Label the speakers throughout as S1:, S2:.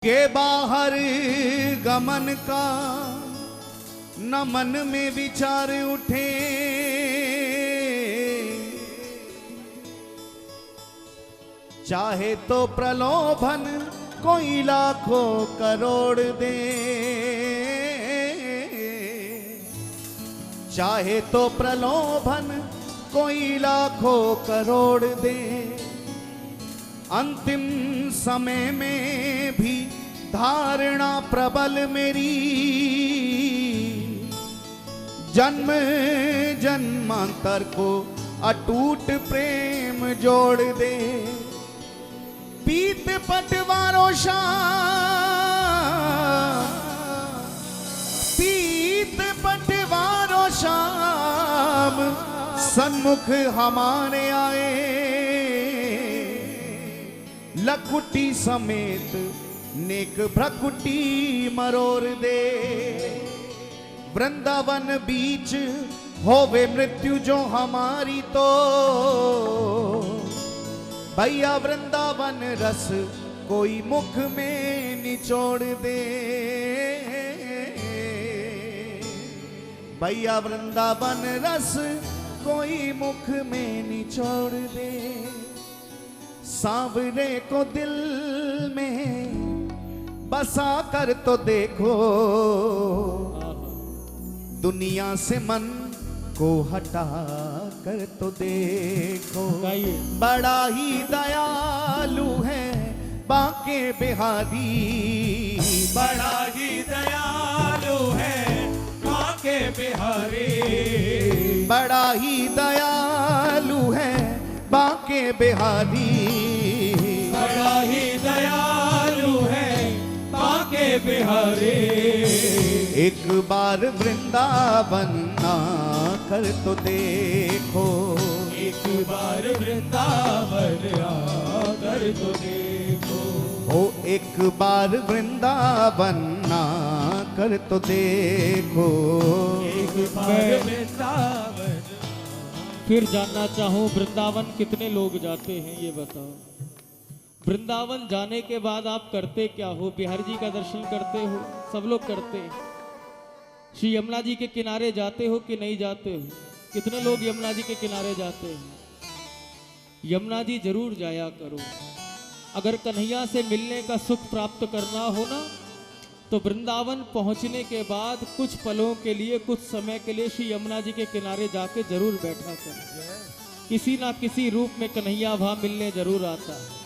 S1: के बाहर गमन का न मन में विचार उठे, चाहे तो प्रलोभन कोई लाखों करोड़ दे, चाहे तो प्रलोभन कोई लाखों करोड़ दे, अंतिम समय में भी धारणा प्रबल मेरी जन्म जन्मांतर को अटूट प्रेम जोड़ दे। पीत पटवारों पीत पटवारों शाम सन्मुख हमारे आए, लकुटी समेत नेक भ्रकुटी मरोड़ दे। वृंदावन बीच होवे मृत्यु जो हमारी तो भैया वृंदावन रस कोई मुख में निचोड़ दे, भैया वृंदावन रस कोई मुख में निचोड़ दे। सांवरे को दिल में बसा कर तो देखो, दुनिया से मन को हटा कर तो देखो। बड़ा ही दयालु है बांके बिहारी,
S2: बड़ा ही दयालु है बांके बिहारी,
S1: बड़ा ही दयालु है बांके बिहारी,
S2: बड़ा ही दयालु है बांके बिहारी।
S1: एक बार वृंदावन आकर तो देखो,
S2: एक बार वृंदावन आकर तो देखो,
S1: ओ एक बार वृंदावन आकर तो देखो,
S2: एक बार वृंदावन।
S3: फिर जानना चाहूं वृंदावन कितने लोग जाते हैं ये बताओ। वृंदावन जाने के बाद आप करते क्या हो? बिहारी जी का दर्शन करते हो? सब लोग करते हैं। श्री यमुना जी के किनारे जाते हो कि नहीं जाते हो? कितने लोग यमुना जी के किनारे जाते हैं? यमुना जी जरूर जाया करो। अगर कन्हैया से मिलने का सुख प्राप्त करना हो ना, तो वृंदावन पहुंचने के बाद कुछ पलों के लिए, कुछ समय के लिए श्री यमुना जी के किनारे जाके जरूर बैठा कर। किसी ना किसी रूप में कन्हैया वहां मिलने जरूर आता है।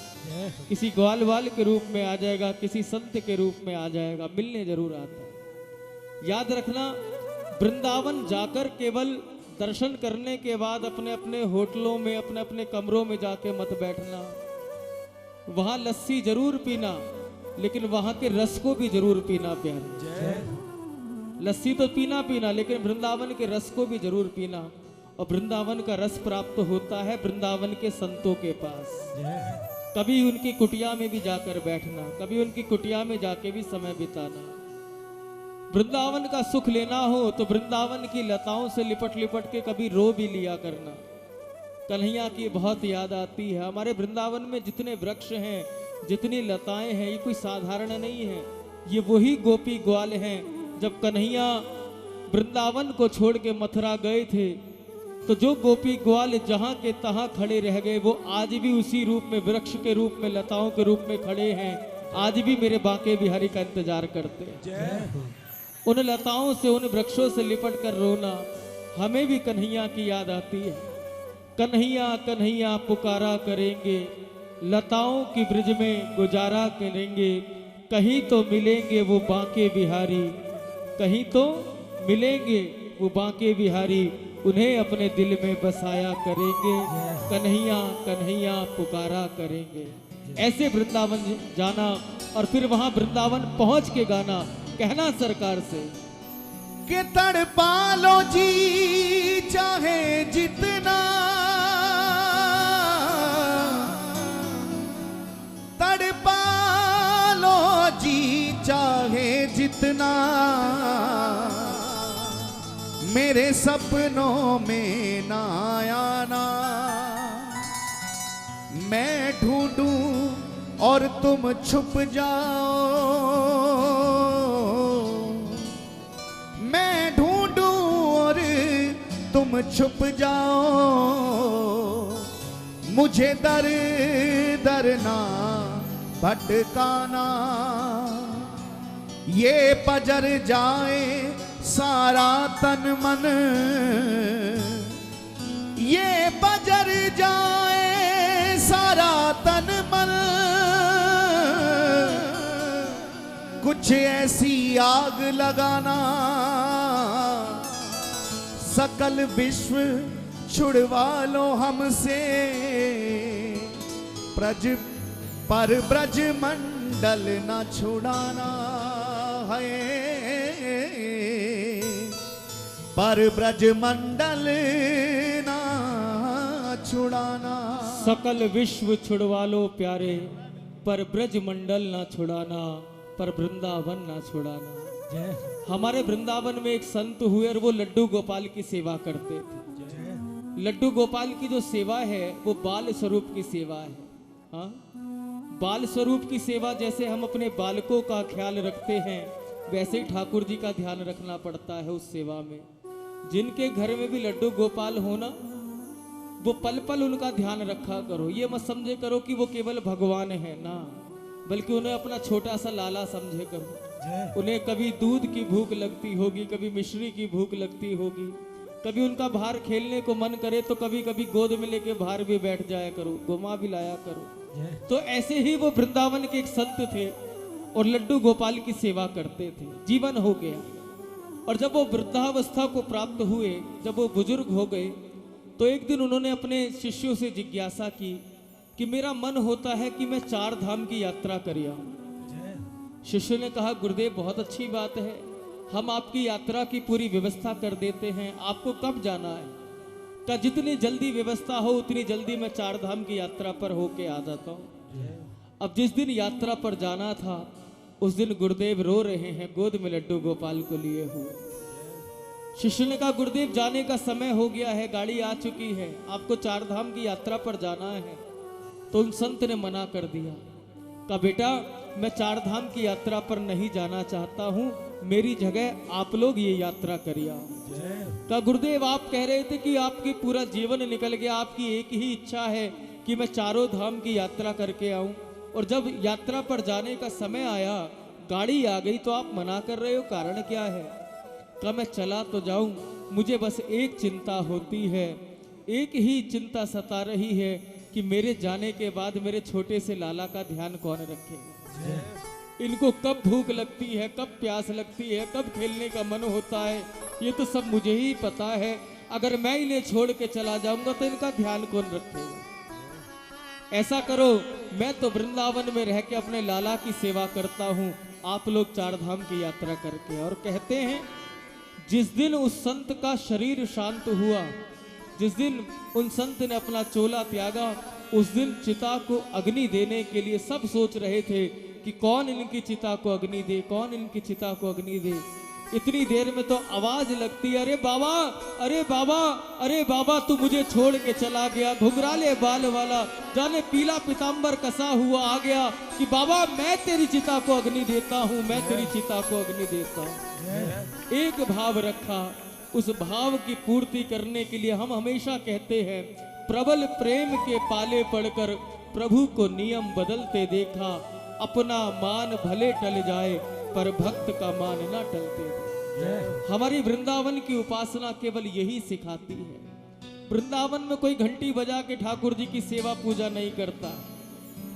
S3: किसी ग्वाल वाल के रूप में आ जाएगा, किसी संत के रूप में आ जाएगा, मिलने जरूर आता है। याद रखना, वृंदावन जाकर केवल दर्शन करने के बाद अपने अपने होटलों में, अपने अपने कमरों में जाके मत बैठना। वहां लस्सी जरूर पीना, लेकिन वहां के रस को भी जरूर पीना प्यारे। लस्सी तो पीना, लेकिन वृंदावन के रस को भी जरूर पीना। और वृंदावन का रस प्राप्त होता है वृंदावन के संतों के पास। कभी उनकी कुटिया में भी जाकर बैठना, कभी उनकी कुटिया में जाके भी समय बिताना। वृंदावन का सुख लेना हो तो वृंदावन की लताओं से लिपट लिपट के कभी रो भी लिया करना। कन्हैया की बहुत याद आती है। हमारे वृंदावन में जितने वृक्ष हैं, जितनी लताएं हैं, ये कोई साधारण नहीं है। ये वही गोपी ग्वाल हैं। जब कन्हैया वृंदावन को छोड़ के मथुरा गए थे, तो जो गोपी ग्वाल जहां के तहां खड़े रह गए, वो आज भी उसी रूप में, वृक्ष के रूप में, लताओं के रूप में खड़े हैं। आज भी मेरे बांके बिहारी का इंतजार करते हैं। उन लताओं से, उन वृक्षों से लिपट कर रोना, हमें भी कन्हैया की याद आती है। कन्हैया कन्हैया पुकारा करेंगे, लताओं की ब्रिज में गुजारा करेंगे, कहीं तो मिलेंगे वो बांके बिहारी, कहीं तो मिलेंगे वो बांके बिहारी, उन्हें अपने दिल में बसाया करेंगे। कन्हैया कन्हैया पुकारा करेंगे। ऐसे वृंदावन जाना और फिर वहां वृंदावन पहुंच के गाना, कहना सरकार से
S1: कि तड़पा लो जी चाहे जितना, तड़पा लो जी चाहे जितना, मेरे सपनों में ना आना। मैं ढूंढूं और तुम छुप जाओ, मैं ढूंढूं और तुम छुप जाओ, मुझे दर दर ना भटकाना, ये पजर जाए सारा तन मन, ये पजर जाए सारा तन मन, कुछ ऐसी आग लगाना, सकल विश्व छुड़वा लो हमसे, ब्रज पर ब्रज मंडल ना छुड़ाना है, पर ब्रज मंडल ना छुड़ाना।
S3: सकल विश्व छुड़वा लो प्यारे, पर ब्रज मंडल ना छुड़ाना, पर वृंदावन ना छुड़ाना। हमारे वृंदावन में एक संत हुए और वो लड्डू गोपाल की सेवा करते थे। लड्डू गोपाल की जो सेवा है वो बाल स्वरूप की सेवा है। हाँ, बाल स्वरूप की सेवा, जैसे हम अपने बालकों का ख्याल रखते हैं वैसे ही ठाकुर जी का ध्यान रखना पड़ता है उस सेवा में। जिनके घर में भी लड्डू गोपाल हो ना, वो पल पल उनका ध्यान रखा करो। ये मत समझे करो कि वो केवल भगवान है ना, बल्कि उन्हें अपना छोटा सा लाला समझे करो। उन्हें कभी दूध की भूख लगती होगी, कभी मिश्री की भूख लगती होगी, कभी उनका बाहर खेलने को मन करे तो कभी कभी गोद में लेके बाहर भी बैठ जाया करो, घुमा भी लाया करो। तो ऐसे ही वो वृंदावन के एक संत थे और लड्डू गोपाल की सेवा करते थे। जीवन हो गया और जब वो वृद्धावस्था को प्राप्त हुए, जब वो बुजुर्ग हो गए, तो एक दिन उन्होंने अपने शिष्यों से जिज्ञासा की कि मेरा मन होता है कि मैं 4 धाम की यात्रा कर आऊं। शिष्य ने कहा, गुरुदेव बहुत अच्छी बात है, हम आपकी यात्रा की पूरी व्यवस्था कर देते हैं। आपको कब जाना है? का जितनी जल्दी व्यवस्था हो उतनी जल्दी मैं 4 धाम की यात्रा पर होके आ जाता हूँ। अब जिस दिन यात्रा पर जाना था उस दिन गुरुदेव रो रहे हैं गोद में लड्डू गोपाल को लिए हुए। शिष्य ने कहा, गुरुदेव जाने का समय हो गया है, गाड़ी आ चुकी है, आपको 4 धाम की यात्रा पर जाना है। तो उन संत ने मना कर दिया, कहा बेटा मैं 4 धाम की यात्रा पर नहीं जाना चाहता हूँ, मेरी जगह आप लोग ये यात्रा करिए। कहा गुरुदेव आप कह रहे थे कि आपकी पूरा जीवन निकल गया, आपकी एक ही इच्छा है कि मैं 4 धाम की यात्रा करके आऊं, और जब यात्रा पर जाने का समय आया, गाड़ी आ गई तो आप मना कर रहे हो, कारण क्या है? कहा मैं चला तो जाऊं, मुझे बस एक चिंता होती है, एक ही चिंता सता रही है कि मेरे जाने के बाद मेरे छोटे से लाला का ध्यान कौन रखेगा? इनको कब भूख लगती है, कब प्यास लगती है, कब खेलने का मन होता है, ये तो सब मुझे ही पता है। अगर मैं इन्हें छोड़ के चला जाऊंगा तो इनका ध्यान कौन रखेगा? ऐसा करो, मैं तो वृंदावन में रह के अपने लाला की सेवा करता हूँ, आप लोग 4 धाम की यात्रा करके। और कहते हैं जिस दिन उस संत का शरीर शांत हुआ, जिस दिन उन संत ने अपना चोला त्यागा, उस दिन चिता को अग्नि देने के लिए सब सोच रहे थे कि कौन इनकी चिता को अग्नि दे, कौन इनकी चिता को अग्नि दे। इतनी देर में तो आवाज लगती, अरे बाबा, अरे बाबा, अरे बाबा, तू मुझे छोड़ के चला गया, घुंघराले बाल वाला, जाने पीला पीतांबर कसा हुआ आ गया कि बाबा मैं तेरी चिता को अग्नि देता हूँ, मैं तेरी चिता को अग्नि देता हूँ। एक भाव रखा, उस भाव की पूर्ति करने के लिए हम हमेशा कहते हैं, प्रबल प्रेम के पाले पड़कर प्रभु को नियम बदलते देखा, अपना मान भले टल जाए पर भक्त का मान ना टलते दे। हमारी वृंदावन की उपासना केवल यही सिखाती है। वृंदावन में कोई घंटी बजा के ठाकुर जी की सेवा पूजा नहीं करता,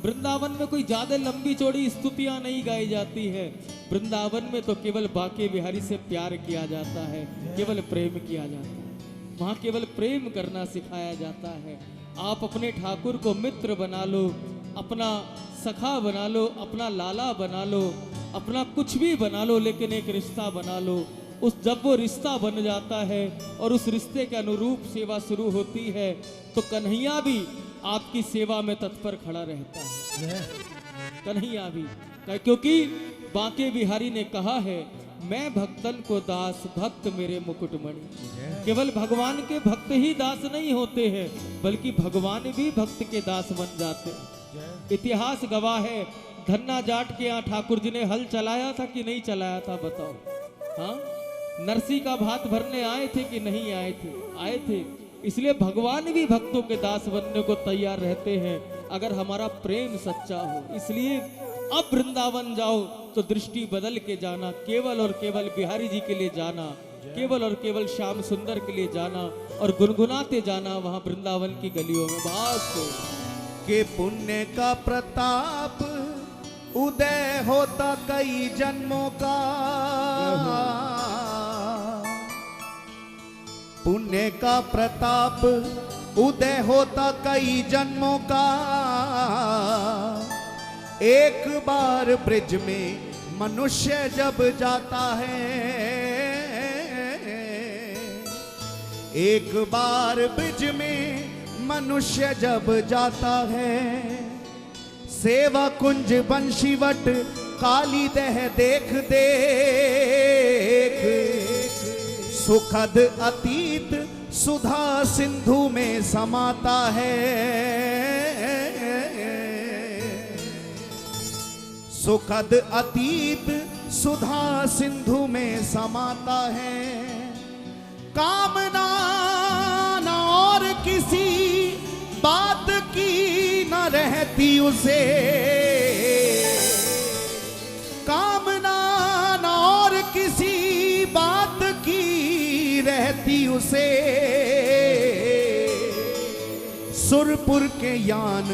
S3: वृंदावन में कोई ज्यादा लंबी चौड़ी स्तुतियां नहीं गाई जाती है। वृंदावन में तो केवल बाके बिहारी से प्यार किया जाता है, केवल प्रेम किया जाता है। वहाँ केवल प्रेम करना सिखाया जाता है। आप अपने ठाकुर को मित्र बना लो, अपना सखा बना लो, अपना लाला बना लो, अपना कुछ भी बना लो, लेकिन एक रिश्ता बना लो। उस जब वो रिश्ता बन जाता है और उस रिश्ते के अनुरूप सेवा शुरू होती है तो कन्हैया भी आपकी सेवा में तत्पर खड़ा रहता है। कन्हैया भी, क्योंकि बांके बिहारी ने कहा है, मैं भक्तन को दास, भक्त मेरे मुकुटमणि। केवल भगवान के भक्त ही दास नहीं होते हैं, बल्कि भगवान भी भक्त के दास बन जाते हैं। इतिहास गवाह है, धन्ना जाट के यहाँ ठाकुर जी ने हल चलाया था कि नहीं चलाया था बताओ? हाँ, नरसी का भात भरने आए थे कि नहीं आए थे? आए थे। इसलिए भगवान भी भक्तों के दास बनने को तैयार रहते हैं अगर हमारा प्रेम सच्चा हो। इसलिए अब वृंदावन जाओ तो दृष्टि बदल के जाना, केवल और केवल बिहारी जी के लिए जाना, केवल और केवल श्याम सुंदर के लिए जाना और गुनगुनाते जाना वहां वृंदावन की गलियों में। बस
S1: के पुण्य का प्रताप उदय होता कई जन्मों का, पुण्य का प्रताप उदय होता कई जन्मों का, एक बार ब्रिज में मनुष्य जब जाता है, एक बार ब्रिज में मनुष्य जब जाता है, सेवा कुंज बंशीवट काली दह देख देख, सुखद अतीत सुधा सिंधु में समाता है, सुखद अतीत सुधा सिंधु में समाता है, कामना न और किसी बात की न रहती उसे, कामना न और किसी बात की रहती उसे, सुरपुर के यान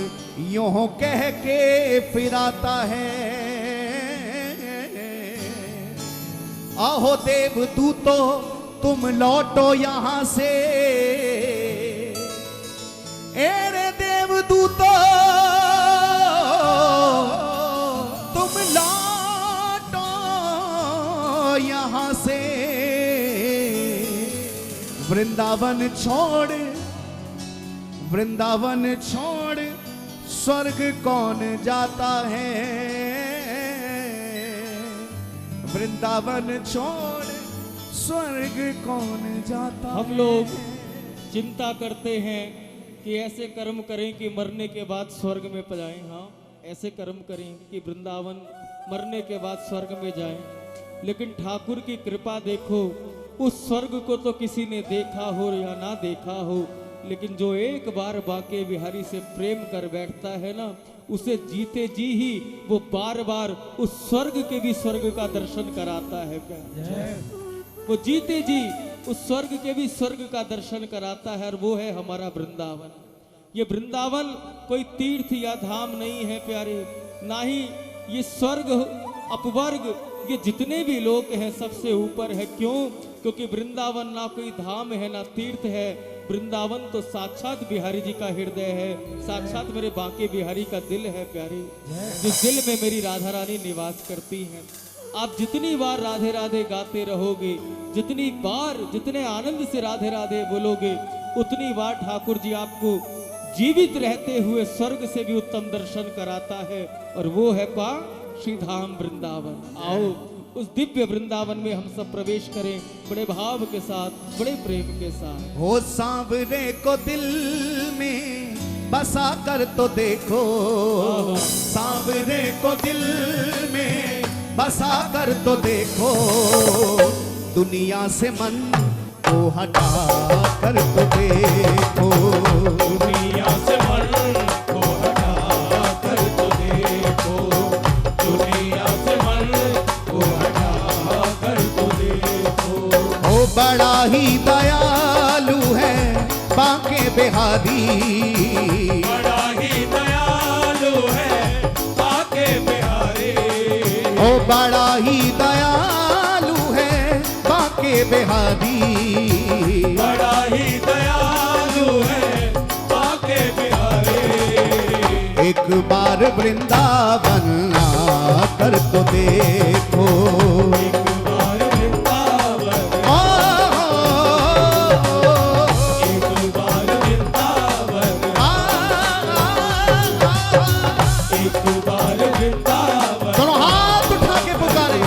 S1: यों कह के फिराता है, आहो देवदूतों तुम लौटो यहां से, एरे देवदूतों तुम लौटो यहां से, वृंदावन छोड़, वृंदावन छोड़ स्वर्ग कौन जाता है, वृंदावन छोड़ स्वर्ग कौन जाता है।
S3: हम लोग चिंता करते हैं कि ऐसे कर्म करें कि मरने के बाद स्वर्ग में जाएं। हाँ, ऐसे कर्म करें कि वृंदावन मरने के बाद स्वर्ग में जाएं, लेकिन ठाकुर की कृपा देखो, उस स्वर्ग को तो किसी ने देखा हो या ना देखा हो, लेकिन जो एक बार बांके बिहारी से प्रेम कर बैठता है ना, उसे जीते जी ही वो बार बार उस स्वर्ग के भी स्वर्ग का दर्शन कराता है। वो जीते जी उस स्वर्ग के भी स्वर्ग का दर्शन कराता है, और वो है हमारा वृंदावन। ये वृंदावन कोई तीर्थ या धाम नहीं है प्यारे, ना ही ये स्वर्ग अपवर्ग, ये जितने भी लोग हैं सबसे ऊपर है। क्यों? क्योंकि वृंदावन ना कोई धाम है ना तीर्थ है, वृंदावन तो साक्षात बिहारी जी का हृदय है, साक्षात मेरे बांके बिहारी का दिल है प्यारे, जिस दिल में मेरी राधा रानी निवास करती हैं। आप जितनी बार राधे राधे गाते रहोगे, जितनी बार जितने आनंद से राधे राधे बोलोगे, उतनी बार ठाकुर जी आपको जीवित रहते हुए स्वर्ग से भी उत्तम दर्शन कराता है, और वो है श्री धाम वृंदावन। आओ उस दिव्य वृंदावन में हम सब प्रवेश करें, बड़े भाव के साथ, बड़े प्रेम के साथ।
S1: हो सांवरे को दिल में बसा कर तो देखो, सांवरे को दिल में बसा कर तो देखो, दुनिया से मन को हटा कर तो देखो,
S2: दुनिया से मन को हटा कर तो देखो, दुनिया से मन को हटा कर तो देखो।
S1: ओ बड़ा ही दयालु है बांके बिहारी,
S2: बड़ा ही दयालु है बांके बिहारी,
S1: ओ बड़ा ही दयालु है बांके बिहारी,
S2: बड़ा ही दयालु है बांके बिहारी।
S1: एक बार वृंदावन आकर तो देखो,
S2: एक बार वृंदावन, एक बार वृंदावन, एक बार वृंदावन।
S1: दोनों हाथ उठा के पुकारे,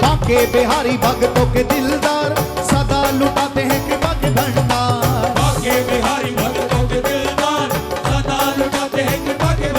S1: बांके बिहारी भक्तों के दिलदार, सदा लुटाते हैं कृपा के भंडार,
S2: बांके बिहारी भक्तों के दिलदार, सदा लुटाते हैं कृपा के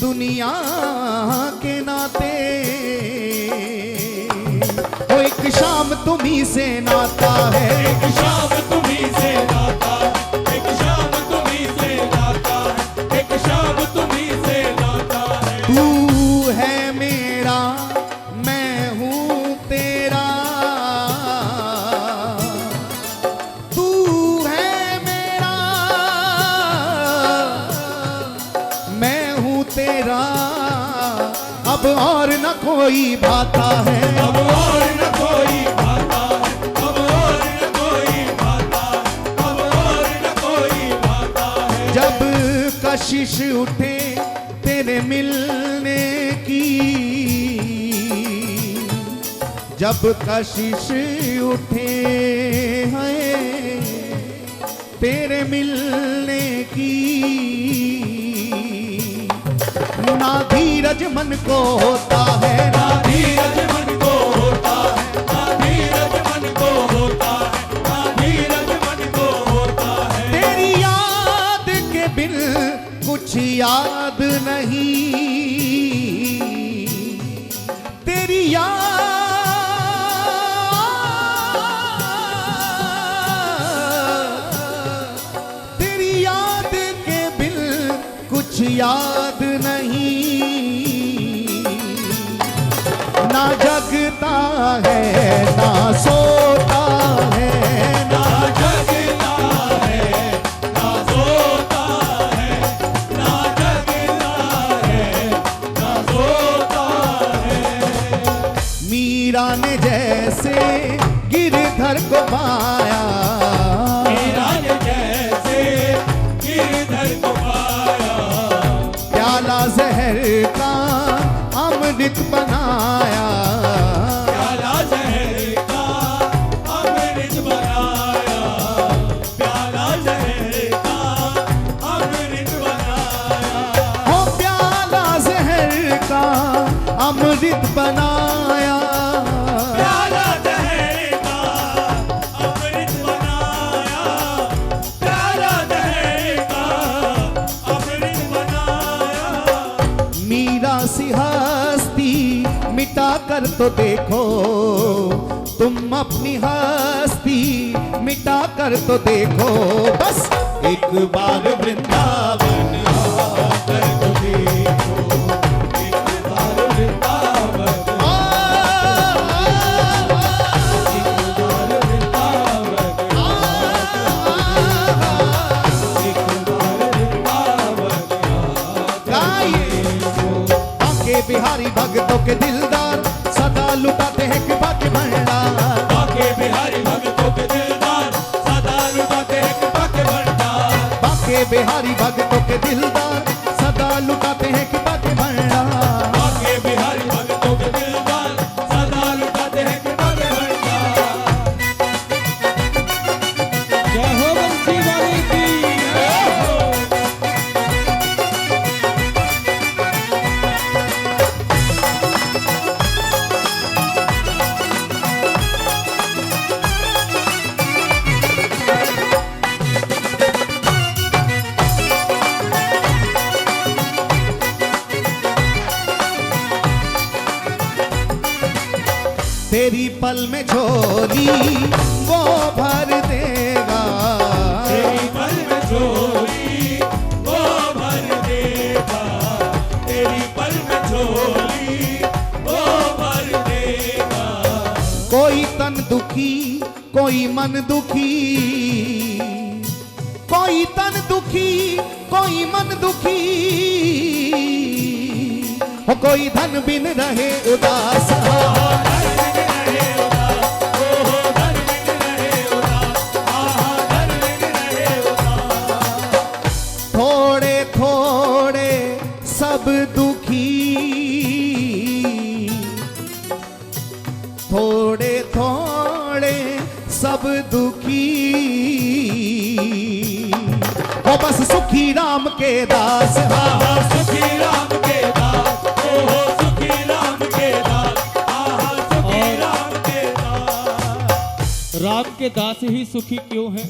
S1: दुनिया के नाते वो एक शाम तुम्ही से नाता है,
S2: एक शाम तुम्ही से नाता है, एक शाम तुम्ही से नाता है, एक शाम तुम्ही से नाता है।
S1: तू है मेरा मैं हूँ तेरा, तू है मेरा मैं हूँ तेरा, अब और न कोई भाता है,
S2: अब और न कोई भाता है, अब और न कोई भाता है, अब और न कोई भाता है।
S1: जब कशिश उठे तेरे मिलने की, जब कशिश उठे हैं तेरे मिलने की, ना धीरज मन को होता है,
S2: ना धीरज मन को होता है, ना धीरज मन को होता है, ना धीरज मन को होता है।
S1: तेरी याद के बिन कुछ याद नहीं, तेरी याद के बिन कुछ याद नहीं, ना जगता है ना सोता है,
S2: ना जगता है ना सोता है, ना जगता है ना सोता है।
S1: मीरा ने जैसे गिरधर को पाया,
S2: मीरा ने जैसे गिरधर को पाया,
S1: प्याला जहर का अमृत बनाया,
S2: प्याला जहर का अमृत बनाया, प्याला जहर का अमृत बनाया।
S1: हो प्याला जहर का अमृत बनाया,
S2: प्याला जहर का अमृत बनाया, प्याला जहर का अमृत बनाया।
S1: मीरा सी हस्ती मिटा कर तो देखो, तुम अपनी हस्ती मिटा कर तो देखो, बस एक बार वृंदावन
S2: आकर तो देखो, एक बार वृंदावन, एक बार वृंदावन, एक बार वृंदावन
S1: गाइए। बांके बिहारी भक्तों के दिलदार सदा लुटाते हैं कृपा के भंडार,
S2: बाके बिहारी भक्तों के दिलदार सदा लुटाते हैं कृपा के भंडार,
S1: बांके बिहारी भक्तों के दिलदार सदा लुटाते हैं कृपा के भंडार।
S2: बाके बिहारी भक्तों के दिलदार सदा लुटाते हैं कृपा के भंडार।
S3: जय हो बंसी वाले की।
S1: तेरी पल में झोली वो भर देगा,
S2: तेरी पल में झोली वो भर देगा, तेरी पल में झोली वो भर देगा।
S1: कोई तन दुखी कोई मन दुखी, कोई तन दुखी कोई मन दुखी, हो कोई धन बिन रहे उदास, थोड़े थोड़े सब दुखी, थोड़े थोड़े सब दुखी, वो बस सुखी राम के दास,
S2: आहा सुखी राम के दास, ओहो सुखी राम के दास, आहा सुखी राम के दास।
S3: राम के दास ही सुखी क्यों हैं?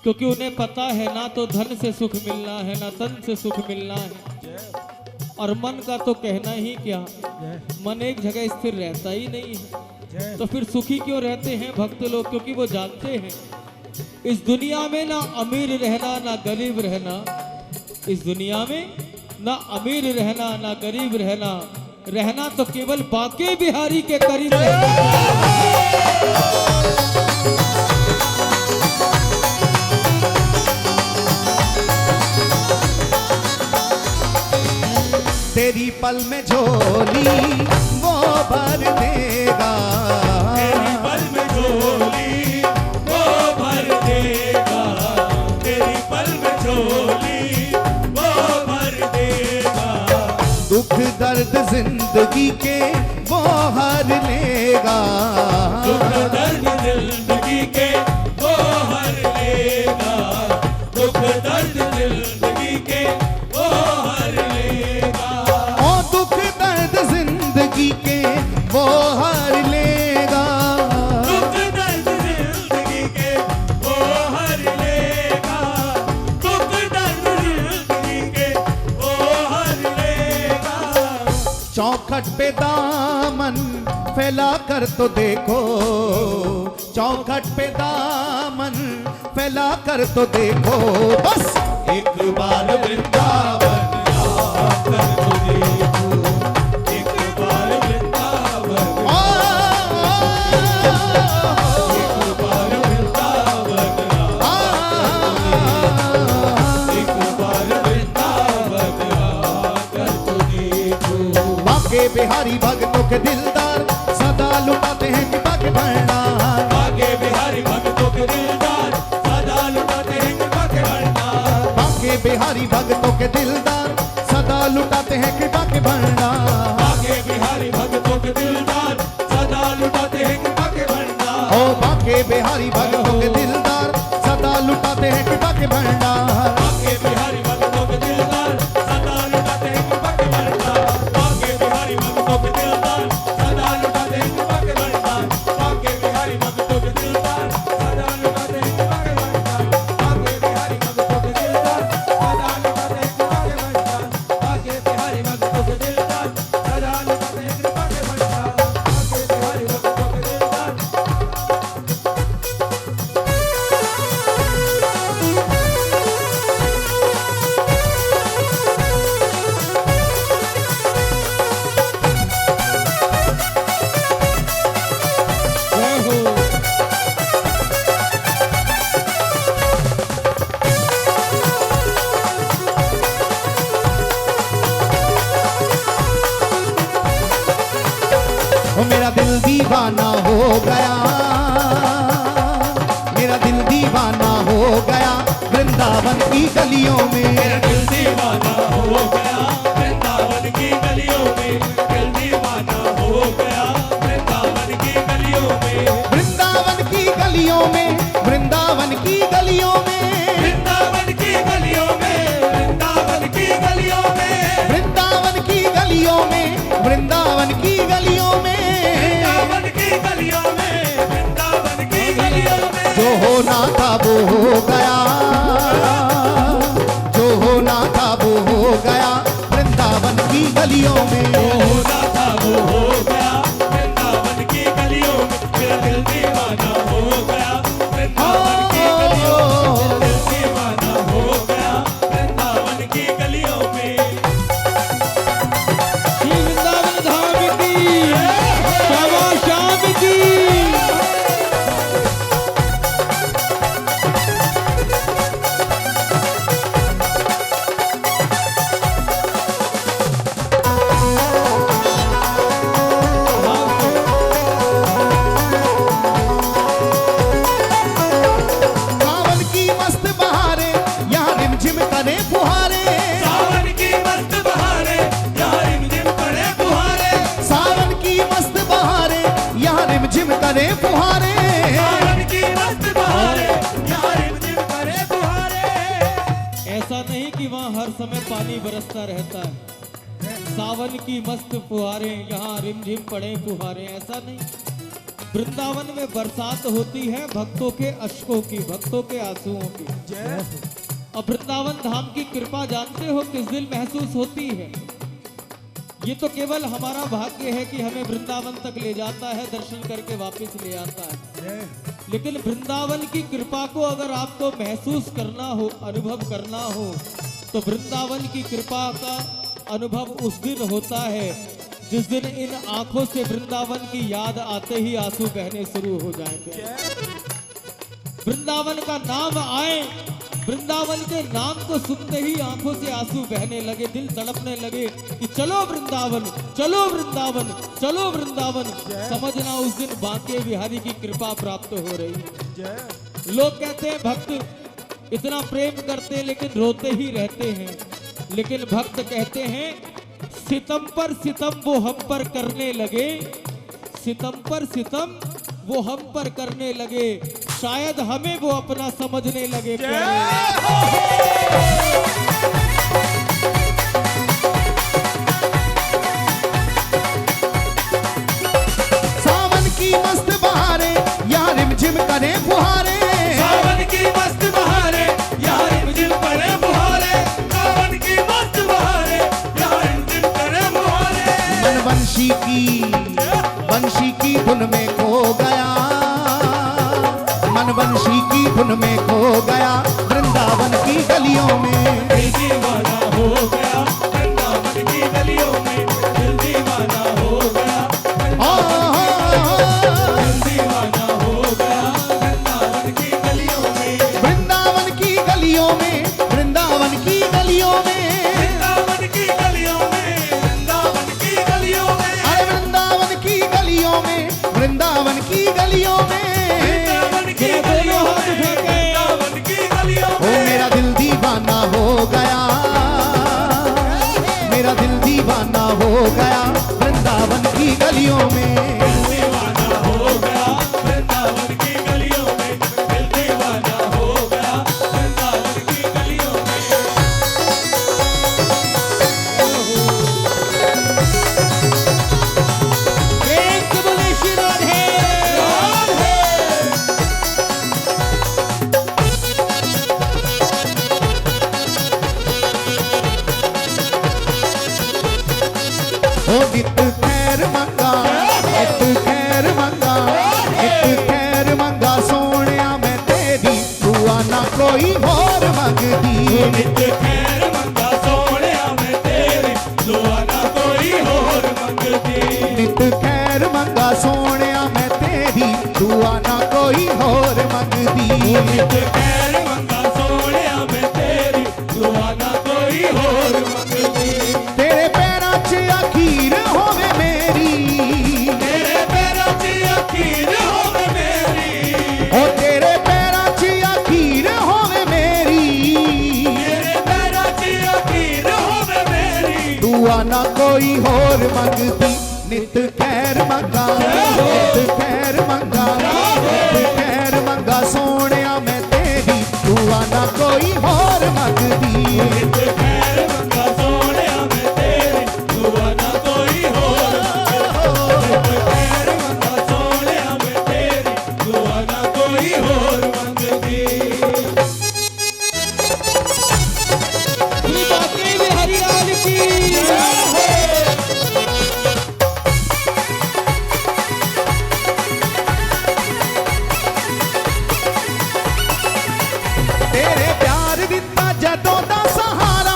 S3: क्योंकि उन्हें पता है ना तो धन से सुख मिलना है ना तन से सुख मिलना है। और मन का तो कहना ही क्या, मन एक जगह स्थिर रहता ही नहीं है। तो फिर सुखी क्यों रहते हैं भक्त लोग? क्योंकि वो जानते हैं इस दुनिया में ना अमीर रहना ना गरीब रहना, इस दुनिया में ना अमीर रहना ना गरीब रहना, रहना तो केवल बांके बिहारी के करीब रहना।
S1: तेरी पल में झोली वो भर देगा,
S2: तेरी पल में झोली वो भर देगा, तेरी पल में झोली वो भर देगा।
S1: दुख दर्द जिंदगी के वो हर लेगा,
S2: दुख दर्द जिंदगी के वो हर लेगा, दुख दर्द जिंदगी के वो हर लेगा।
S1: ओ दुख दर्द जिंदगी के वो हर लेगा,
S2: दुख दर्द जिंदगी के वो हर लेगा, दुख दर्द जिंदगी के वो हर लेगा।
S1: चौखट पे दामन फैला कर तो देखो, चौखट पे दामन फैला कर तो देखो, बस
S2: एक बार वृंदावन आकर तो देखो, एक बार वृंदावन, एक बार वृंदावन, एक बार वृंदावन आकर तो देखो।
S1: बाके बिहारी भक्तों के दिलदार सदा लुटाते हैं कृपा के भंडार,
S2: आगे बिहारी भक्तों के दिलदार सदा लुटाते हैं कृपा के भंडार,
S1: बाके बिहारी भक्तों के दिलदार सदा लुटाते हैं कृपा के भंडार,
S2: आगे बिहारी भक्तों के दिलदार सदा लुटाते हैं कृपा के भंडार।
S1: ओ बाके बिहारी भक्तों के दिलदार सदा लुटाते हैं कृपा के भंडार,
S2: आगे बिहारी भक्तों के दिलदार सदा लुटाते हैं कृपा के भंडार, आगे बिहारी भक्तों के दिलदार सदा लुटाते हैं कृपा के भंडार, आगे बिहारी भक्तों के दिलदार सदा लुटाते हैं कृपा के भंडार, आगे बिहारी भक्तों के दिलदार सदा लुटाते हैं कृपा के भंडार, आगे बिहारी भक्तों के दिलदार सदा लुटाते हैं कृपा के भंडार, आगे बिहारी भक्तों के दिलदार।
S3: जय हो।
S1: ओ मेरा दिल दीवाना हो गया, मेरा दिल दीवाना हो गया वृंदावन की गलियों में,
S2: मेरा दिल दीवाना हो गया वृंदावन की गलियों में, दिल दीवाना हो गया वृंदावन की गलियों में,
S1: वृंदावन की गलियों में, वृंदावन की गलियों में,
S2: वृंदावन की गलियों में, वृंदावन की गलियों में,
S1: वृंदावन की गलियों में, वृंदावन की गलियों में,
S2: वृंदावन की गलियों में, वृंदावन की गलियों में।
S1: जो होना था वो हो गया, जो होना था वो हो गया वृंदावन की गलियों में,
S2: जो होना था वो हो गया वृंदावन की गलियों में, मेरा दिल दीवाना हो गया वृंदावन की गलियों में, दिल दीवाना हो गया वृंदावन की गलियों में।
S3: श्री वृंदावन धाम की श्यामा श्याम की।
S1: सावन की मस्त बहारें यहाँ रिमझिम करे फुहारे,
S2: सावन की मस्त बहारें यहाँ रिमझिम पड़े फुहारे,
S1: सावन की मस्त बहारें यहाँ रिमझिम करे फुहारे,
S2: सावन की मस्त बहारें यहाँ रिमझिम पड़े फुहारे।
S3: ऐसा नहीं कि वहाँ हर समय पानी बरसता रहता है, सावन की मस्त फुहारें यहाँ रिमझिम पड़े फुहारें, ऐसा नहीं। वृंदावन में बरसात होती है भक्तों के अश्कों की, भक्तों के आंसुओं की। और वृंदावन धाम की कृपा जानते हो किस दिल महसूस होती है? ये तो केवल हमारा भाग्य है कि हमें वृंदावन तक ले जाता है, दर्शन करके वापस ले आता है। लेकिन वृंदावन की कृपा को अगर आपको महसूस करना हो, अनुभव करना हो, तो वृंदावन की कृपा का अनुभव उस दिन होता है जिस दिन इन आंखों से वृंदावन की याद आते ही आंसू बहने शुरू हो जाएंगे। वृंदावन का नाम आए, वृंदावन के नाम को सुनते ही आंखों से आंसू बहने लगे, दिल तड़पने लगे कि चलो वृंदावन, चलो वृंदावन, चलो वृंदावन। समझना उस दिन बांके बिहारी की कृपा प्राप्त हो रही है। लोग कहते हैं भक्त इतना प्रेम करते हैं लेकिन रोते ही रहते हैं, लेकिन भक्त कहते हैं सितम पर सितम वो हम पर करने लगे, सितम पर सितम वो हम पर करने लगे, शायद हमें वो अपना समझने लगे।
S1: सावन की मस्त बहारें या रिमझिम करे फुहारे,
S2: सावन की मस्त बहारें यार रिमझिम करे फुहारे, सावन की मस्त बहारें यार रिमझिम करे फुहारे।
S1: मन वंशी की धुन में खो गया, मन वंशी की धुन में खो गया, वृंदावन की गलियों में
S2: दिल दीवाना हो गया, वृंदावन की गलियों में दिल दीवाना हो गया, दिल दीवाना हो गया, वृंदावन की गलियों में,
S1: वृंदावन की गलियों में, वृंदावन की गलियों में,
S2: वृंदावन की गलियों में, वृंदावन की गलियों में,
S1: अरे वृंदावन की गलियों में, वृंदावन की गलियों में,
S2: वृंदावन की गलियों में, वृंदावन की गलियों
S1: ओ
S2: में।
S1: मेरा दिल दीवाना हो गया, मेरा दिल दीवाना हो गया, वृंदावन की गलियों में।
S2: दिल दीवाना हो गया, वृंदावन की गलियों में, दिल दीवाना हो गया, वृंदावन की गलियों में।
S3: प्रेम से बोले श्री राधे।
S1: ओ नित खैर मंगा, नित खैर मंगा, नित खैर मंगा, सोनिया मैं तेरी दुआ ना कोई और मंगदी।
S2: नित खैर मंगा सोहणिया मैं तेरी दुआ ना कोई होर मंगदी।
S1: नित खैर मंगा, सोनिया मैं तेरी दुआ ना कोई और मंगदी।
S2: नित खैर मंगा सोहणिया मैं तेरी दुआ ना कोई होर मंगदी।
S1: तेरे पैरां 'च अखीर होवे मेरी,
S2: तेरे पैरां 'च अखीर होवे मेरी,
S1: ओ तेरे पैरां 'च अखीर होवे मेरी,
S2: तेरे पैरां 'च अखीर होवे मेरी।
S1: दुआ ना कोई और मंगदी। नित खैर मंगा, नित खैर मंगा, नित खैर मंगा, सोनिया मैं तेरी दुआ ना कोई और मंगदी।
S2: नित खैर मंगा सोहणिया मैं तेरी दुआ ना कोई होर मंगदी। नित खैर मंगा सोहणिया मैं तेरी दुआ ना कोई होर मंगदी।
S3: श्री बांके बिहारी लाल की
S1: तेरे प्यार दिता जदों दा सहारा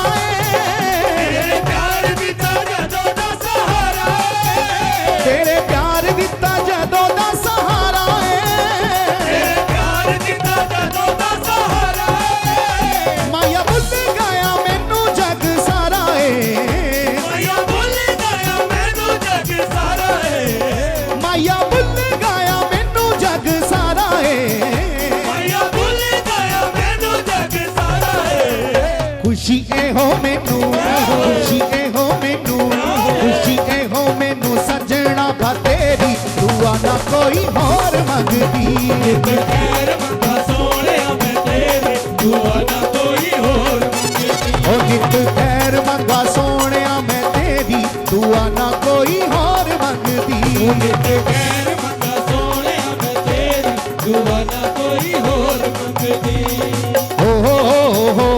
S2: तेरे प्यार दिता जदों दा सहारा है।
S1: तेरे प्यार दिता जदों दा सहारा
S2: तेरे प्यार दिता जदों दा सहारा है।
S1: माया भुल गया मैनू जग सारा
S2: माया भुल गया मैनू जग सारा है।
S1: माया भुल गया मैनू जग सारा
S2: माया भुल गया मैनू जग सारा है।
S1: खुशी ए हो मैनू, खुशी ए हो मैनू, खुशी ए हो मैनू, सजना बा तेरी दुआ ना कोई और मंगदी।
S2: नित खैर मंगा सोहणिया मैं तेरी दुआ ना कोई होर मंगदी।
S1: ओ नित खैर मंगा, सोनिया मैं तेरी दुआ ना कोई और मंगदी।
S2: नित खैर मंगा सोहणिया मैं तेरी दुआ ना कोई होर मंगदी।
S1: ओ हो हो हो हो।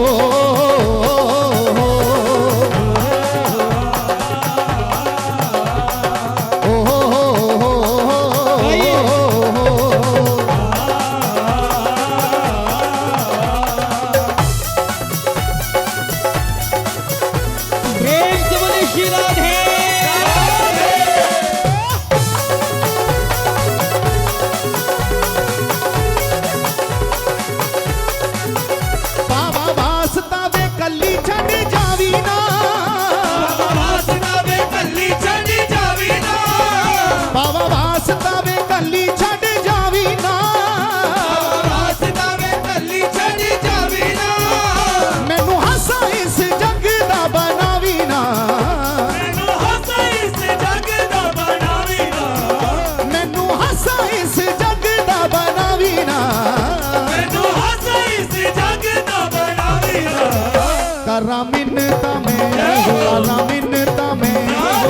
S1: करा मिन्नता में करा मिन्नता में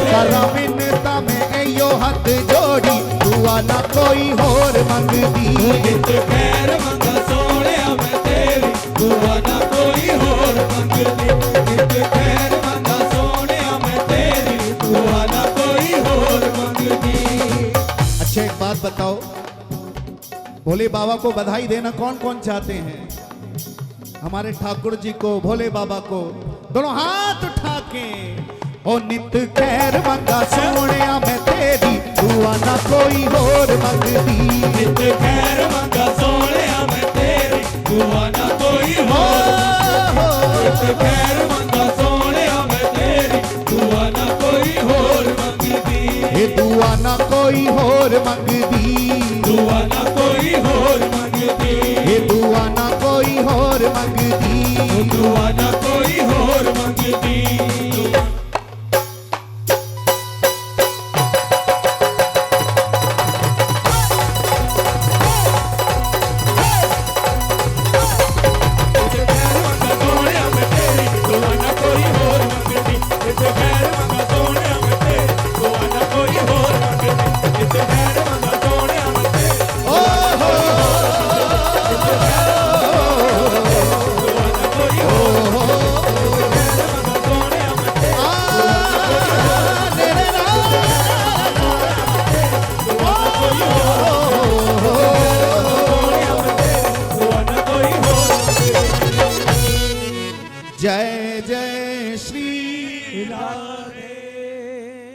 S1: करा मिन्नता में एयो हाथ जोड़ी दुआ ना कोई होर मंगदी
S2: नित खैर मंगा सोहणिया मैं तेरी दुआ ना कोई होर मंगदी नित खैर मंगा सोहणिया मैं तेरी दुआ ना कोई होर मंगदी।
S1: अच्छा एक बात बताओ, भोले बाबा को बधाई देना कौन कौन चाहते हैं? हमारे ठाकुर जी को, भोले बाबा को दोनों हाथ उठा के ओ नित खैर मंगा सोहणिया मैं तेरी दुआ ना कोई होर मंगदी
S2: नित खैर मंगा सोहणिया मैं तेरी दुआ ना कोई होर
S1: हो
S2: नित खैर